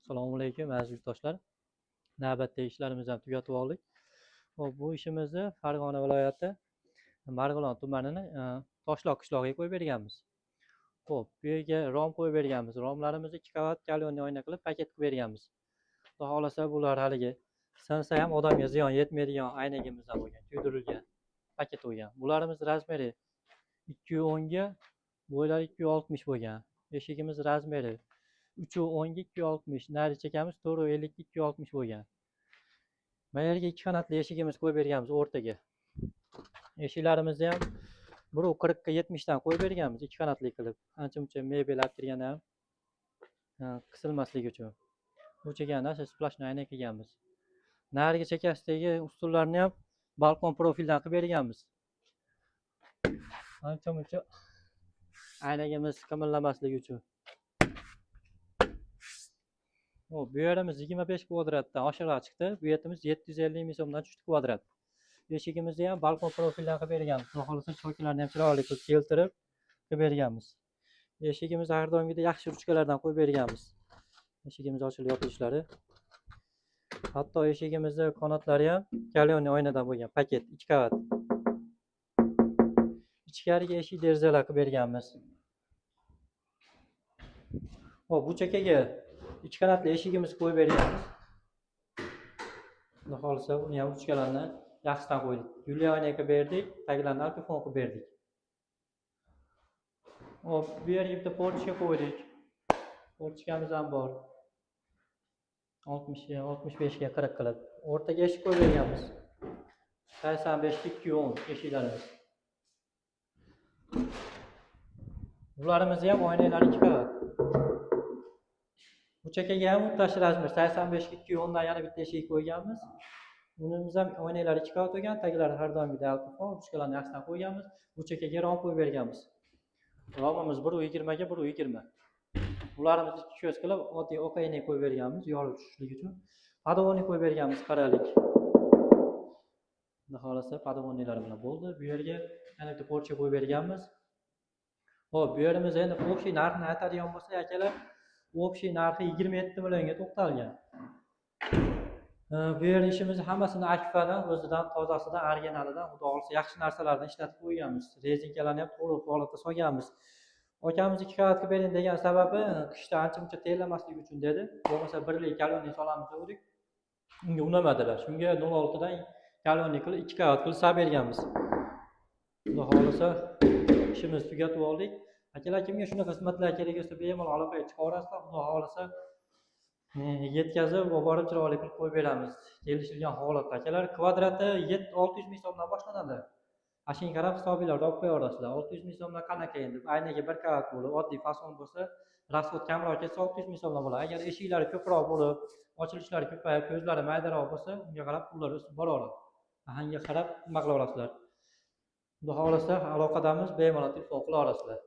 Assalomu alaykum aziz yurtdoshlar. Navbatdagi ishlarimizni ham tugatib oldik. Hop, bu ishimizni Farg'ona viloyati Marg'ilon tumanining Toshloq qishlog'iga qo'yib berganmiz. Hop, bu yerga rom qo'yib berganmiz. Romlarimizni 2 qavat galyonli oyna qilib paket qilib berganmiz. Xudo xolasa bular haligi sinsa ham odamga ziyon yetmaydigan aynagimizdan bo'lgan, kuydirilgan paket bo'lgan. Bularimiz razmeri 210 ga, bo'ylari 260 bo'lgan. Eshigimiz razmeri 310 ga 260, nari chekamiz 450 ga 260 bo'lgan. Mana yerga 2 qanotli eshigimiz qo'yib berganmiz o'rtaga. Eshiklarimizni ham 140 ga 70 dan qo'yib berganmiz, 2 qanotli qilib. Ancha-muncha mebel olib kirganda ham qisilmasligi uchun. Bu chekanda splashni ayna qilganmiz. Narigi chekasidagi ustunlarni ham balkon profildan qilib berganmiz. Ancha-muncha aynagimiz qimirlamasligi uchun. Bu yerimiz 25 kvadratdan oshiqroq chiqdi. Bu yerimiz 750 ming so'mdan tushdi kvadrat. Eshigimizni ham balkon profildan qilib berganmiz. Xudo xolasa choykalarni ham chiroyli qilib keltirib qilib berganmiz. Eshigimiz har doimgidek yaxshi ruchkalardan qo'yib berganmiz. Eshigimiz ochilib yopilishlari. Hatto eshigimizning qanotlari ham galyonli oynadan bo'lgan, paket 2 qavat. Ichkariga eshik derazalar qilib berganmiz. Hop, bu chekkaga 2 qanotli eshigimiz qo'yib berganmiz. Xudo xolasa buni ham ruchkalarni yaxshidan qo'ydik. Gulli oyna qilib berdik, taglarni alkafon qilib berdik. Hop, bu yerga bitta portchka qo'ydik. Portchkamiz ham bor. 60 ga 65 ga 40 qilib. O'rtaga eshik qo'yib berganmiz. 85 ga 210 eshiklarimiz. Bularimizni ham oynalari 2 qavat. Bu chekkaga ham o'rtacha razmer 85 ga 210 dan yana bitta eshik qo'yganmiz. Bunimiz ham oynalari 2 qavat bo'lgan, taglari har doimgidek alkafon, ruchkalarni yaxshidan qo'yganmiz. Bu chekkaga rom qo'yib berganmiz. Romimiz 120 ga 120. Bularimizni 2 ko'z qilib oddiy oq oyna qo'yib berganmiz, yorib tushishlik uchun. Padovonni qo'yib berganmiz, qaralik. Xudo xolasa padovonnilar bilan bo'ldi. Bu yerga yana bitta portcha qo'yib berganmiz. Hop, bu yerimiz endi общий narxni aytadigan bo'lsa, akalar, общий narxi 27 millionga to'xtalgan. Bu yer ishimizni hammasini Akfadan, o'zidan, tozasidan, originalidan, xudo xolasa yaxshi narsalardan ishlatib qo'yganmiz. Rezinkalarni ham to'liq holatda solganmiz. Akamiz 2 qavat qilib bering degan sababi qishda ancha-muncha terlamasligi uchun dedi. Bo'lmasa birlik galyonli solamiz dedik. Unga unamadilar. Shunga 06 dan galyonli qilib 2 qavat qilib solib berganmiz. Xudo xolasa ishimizni tugatib oldik. Akalar, kimga shunaqa xizmatlar kerak bo'lsa, bemalol aloqaga chiqaverasizlar. Xudo xolasa yetkazib va borib chiroyli qilib qo'yib beramiz. Kelishilgan holatda akalar, kvadrati 600 ming so'mdan boshlanadi. Ashin qarab hisoblarni olib qo'yaverasizlar. 600 ming so'mdan qanaqa endi? Aynaga 1 qavat bo'lib, oddiy fason bo'lsa, rasxod kamroq ketsa 600 ming so'mdan bo'ladi. Agar eshiklari ko'proq bo'lib, ochilishlari ko'payib, ko'zlari maydaroq bo'lsa, unga qarab pullar o'sib boraveradi. Ahanga qarab nima qilaverasizlar. Xudo xolasa aloqadamiz, bemalol telefon qilaverasizlar.